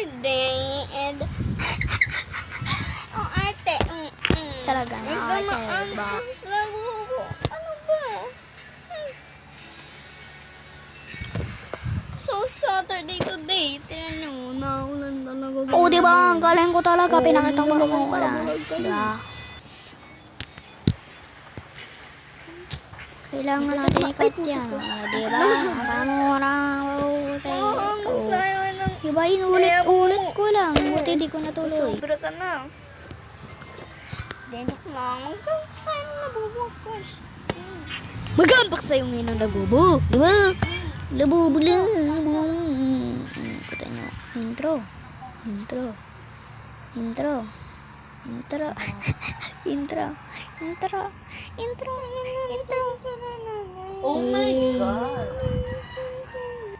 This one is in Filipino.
birthday and ang arte. Talaga na ate. Nagdamaan Ba? sa buko. Ano ba? So, Saturday today. Tinan nyo, naulan talaga. Oo, diba? Ang galing ko talaga. Pinakita ko marunong umulan. Diba? Kailangan natin ikat yan. Diba? Masaya ng... Diba, inulit-ulit ko lang. Buti di ko natuloy. Sobra ka na. Denak na. Masaya na nabubukas. Magambak sa'yo ngayon ang labubo. Diba? Labubo lang. Kita nyo. Intro. Intro. Intro. Intro. Intro. Intro. Intro. Intro. Oh my God.